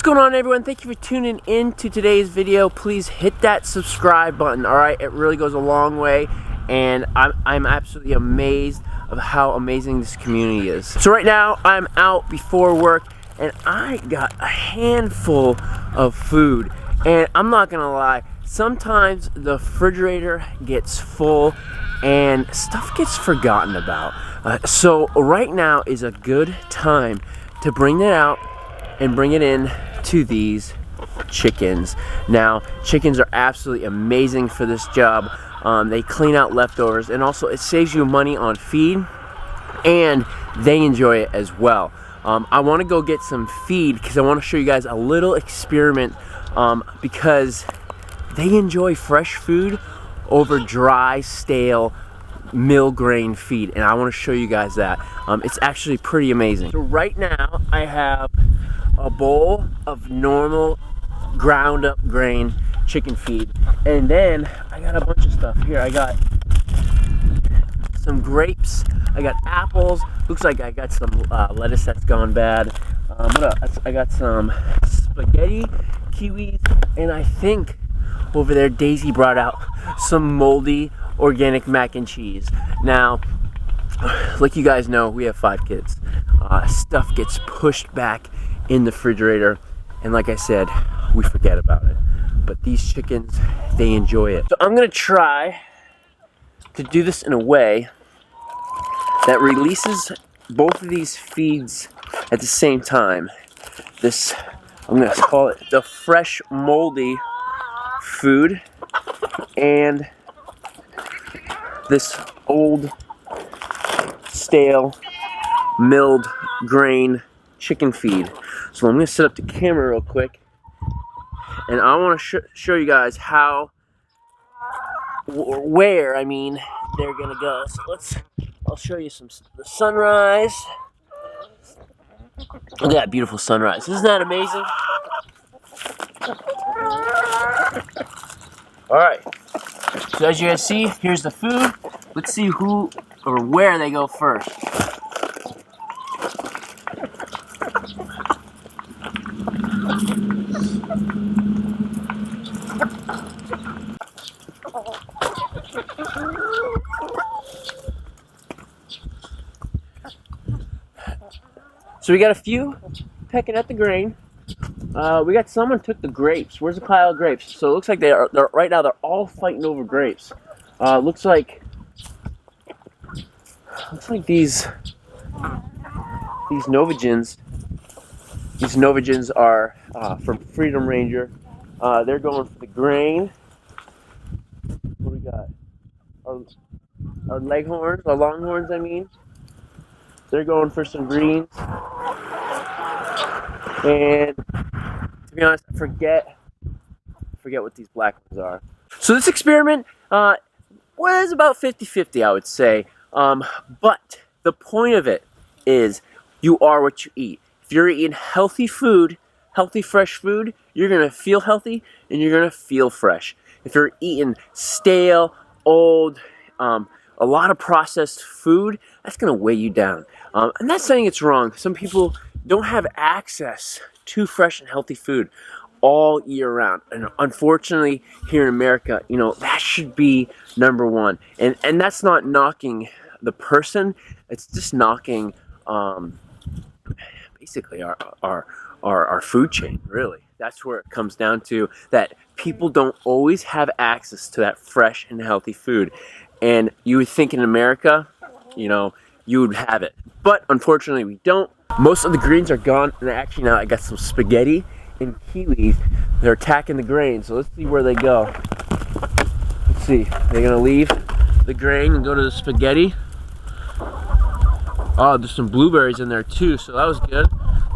What's going on, everyone? Thank you for tuning in to today's video. Please hit that subscribe button. All right, it really goes a long way, and I'm absolutely amazed of how amazing this community is. So right now I'm out before work and I got a handful of food, and I'm not gonna lie, sometimes the refrigerator gets full and stuff gets forgotten about. So right now is a good time to bring it out and bring it in to these chickens. Now, chickens are absolutely amazing for this job. They clean out leftovers, and also it saves you money on feed, and they enjoy it as well. I want to go get some feed because I want to show you guys a little experiment, because they enjoy fresh food over dry, stale, mill grain feed, and I want to show you guys that. It's actually pretty amazing. So right now I have a bowl of normal ground up grain chicken feed, and then I got a bunch of stuff here. I got some grapes, I got apples, looks like I got some lettuce that's gone bad. What else? I got some spaghetti, kiwis, and I think over there Daisy brought out some moldy organic mac and cheese. Now, like you guys know, we have 5 kids. Stuff gets pushed back in the refrigerator, and like I said, we forget about it. But these chickens, they enjoy it. So I'm gonna try to do this in a way that releases both of these feeds at the same time. This, I'm gonna call it the fresh moldy food, and this old stale milled grain chicken feed. So I'm gonna set up the camera real quick, and I want to show you guys how, where I mean they're gonna go. So I'll show you the sunrise. Look at that beautiful sunrise. Isn't that amazing? All right. So as you guys see, here's the food. Let's see who or where they go first. So we got a few pecking at the grain. We got someone took the grapes. Where's the pile of grapes? So it looks like they're right now they're all fighting over grapes. Looks like these Novigins. These Novigins are from Freedom Ranger. They're going for the grain. What do we got? Our leghorns, our longhorns, I mean. They're going for some greens. And to be honest, I forget what these black ones are. So this experiment was about 50-50, I would say. But the point of it is you are what you eat. If you're eating healthy food, healthy fresh food, you're gonna feel healthy and you're gonna feel fresh. If you're eating stale, old, a lot of processed food, that's gonna weigh you down. I'm not saying it's wrong. Some people don't have access to fresh and healthy food all year round, and unfortunately here in America, you know, that should be number one. And that's not knocking the person, it's just knocking basically our food chain, really. That's where it comes down to, that people don't always have access to that fresh and healthy food. And you would think in America, you know, you would have it, but unfortunately we don't. Most of the greens are gone, and actually now I got some spaghetti and kiwis. They're attacking the grain, so let's see where they go. Let's see, they're gonna leave the grain and go to the spaghetti. Oh, there's some blueberries in there too, so that was good.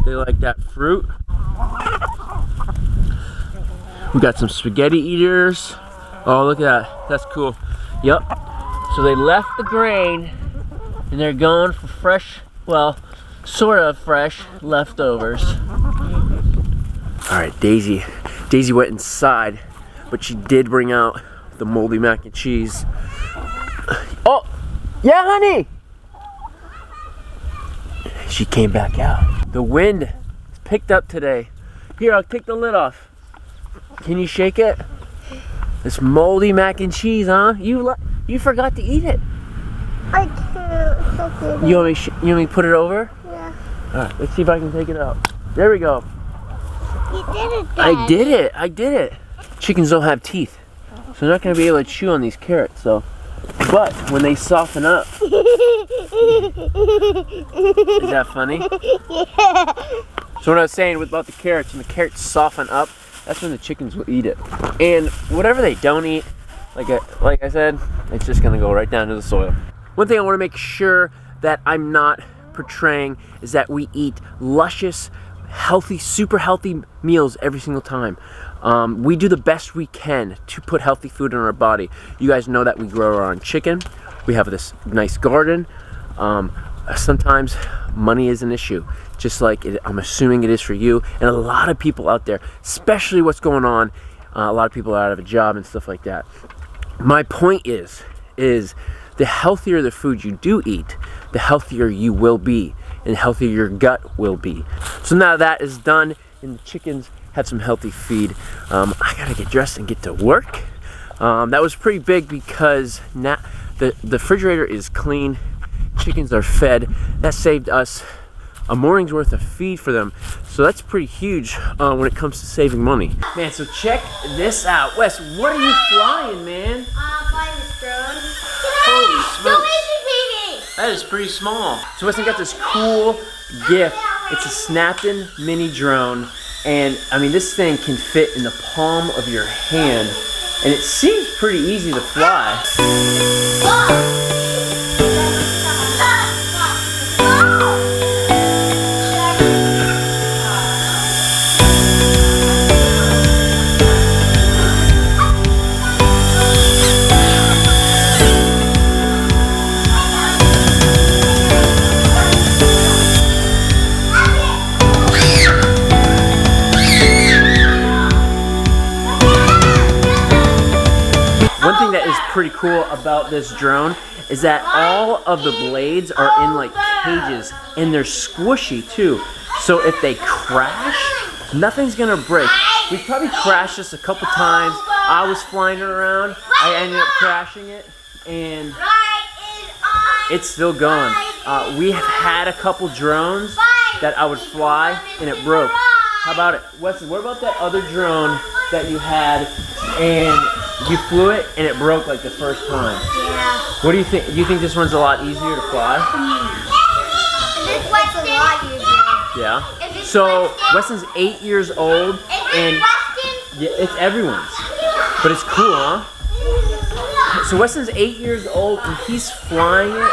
They like that fruit. We got some spaghetti eaters. Oh, look at that, that's cool. Yep, so they left the grain and they're going for fresh, well, sort of fresh leftovers. All right, Daisy went inside, but she did bring out the moldy mac and cheese. Oh, yeah, honey. She came back out. The wind picked up today. Here, I'll take the lid off. Can you shake it? This moldy mac and cheese, huh? You forgot to eat it. I can't. You want me to put it over? Yeah. All right, let's see if I can take it out. There we go. You did it, Dad. I did it. I did it. Chickens don't have teeth, so they're not going to be able to chew on these carrots. So, but when they soften up, is that funny? Yeah. So what I was saying about the carrots, when the carrots soften up, that's when the chickens will eat it. And whatever they don't eat, like I said, it's just going to go right down to the soil. One thing I want to make sure that I'm not portraying is that we eat luscious, healthy, super healthy meals every single time. We do the best we can to put healthy food in our body. You guys know that we grow our own chicken. We have this nice garden. Sometimes money is an issue, just like I'm assuming it is for you and a lot of people out there, especially what's going on. A lot of people are out of a job and stuff like that. My point is the healthier the food you do eat, the healthier you will be and the healthier your gut will be. So now that is done and the chickens have some healthy feed, I gotta get dressed and get to work. That was pretty big because now the refrigerator is clean, chickens are fed. That saved us a morning's worth of feed for them. So that's pretty huge when it comes to saving money. Man, so check this out. Wes, what are you flying, man? Flying this drone. Holy smokes. That is pretty small. So Weston got this cool gift. It's a snapped-in mini drone. And I mean, this thing can fit in the palm of your hand. And it seems pretty easy to fly. One thing that is pretty cool about this drone is that all of the blades are in like cages and they're squishy too. So if they crash, nothing's gonna break. We probably crashed this a couple times. I was flying it around, I ended up crashing it, and it's still going. We have had a couple drones that I would fly and it broke. How about it? Wesley, what about that other drone that you had and you flew it and it broke like the first time? Yeah. What do you think? Do you think this one's a lot easier to fly? This one's a lot easier. Yeah. So Weston's 8 years old and yeah, it's everyone's. But it's cool, huh? So Weston's 8 years old and he's flying it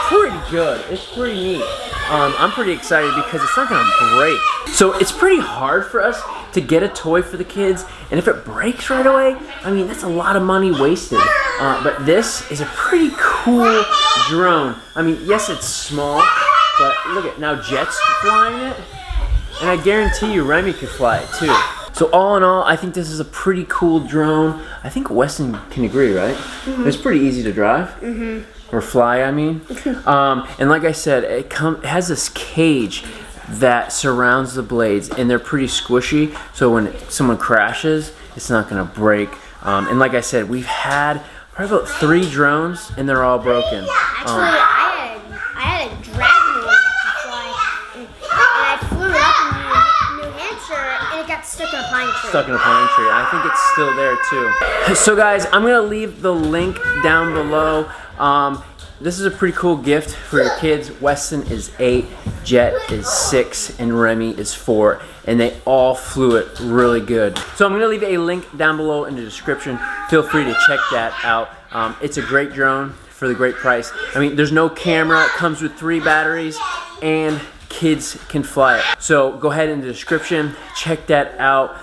pretty good. It's pretty neat. I'm pretty excited because it's not gonna break. So it's pretty hard for us to get a toy for the kids, and if it breaks right away, I mean, that's a lot of money wasted. But this is a pretty cool drone. I mean, yes, it's small, but look at now, Jet's flying it, and I guarantee you Remy could fly it too. So all in all, I think this is a pretty cool drone. I think Weston can agree, right? Mm-hmm. It's pretty easy to drive. Mm-hmm. Or fly, I mean. And like I said, it has this cage that surrounds the blades, and they're pretty squishy, so when someone crashes, it's not gonna break. And like I said, we've had probably about 3 drones, and they're all broken. Actually, I had a dragon one that could fly, and I flew it up in New Hampshire, and it got stuck in a pine tree. Stuck in a pine tree. I think it's still there too. So guys, I'm gonna leave the link down below. This is a pretty cool gift for your kids. Weston is 8, Jet is 6, and Remy is 4, and they all flew it really good. So I'm gonna leave a link down below in the description. Feel free to check that out. It's a great drone for the great price. I mean, there's no camera, it comes with 3 batteries, and kids can fly it. So go ahead in the description, check that out.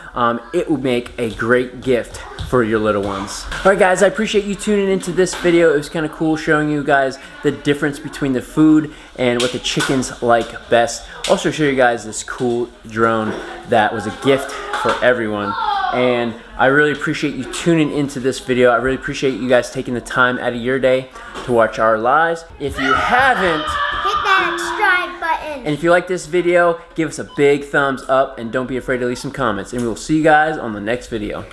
It will make a great gift for your little ones. Alright guys, I appreciate you tuning into this video. It was kind of cool showing you guys the difference between the food and what the chickens like best. Also show you guys this cool drone that was a gift for everyone. And I really appreciate you tuning into this video. I really appreciate you guys taking the time out of your day to watch our lives. If you haven't, hit that subscribe button. And if you like this video, give us a big thumbs up and don't be afraid to leave some comments. And we will see you guys on the next video.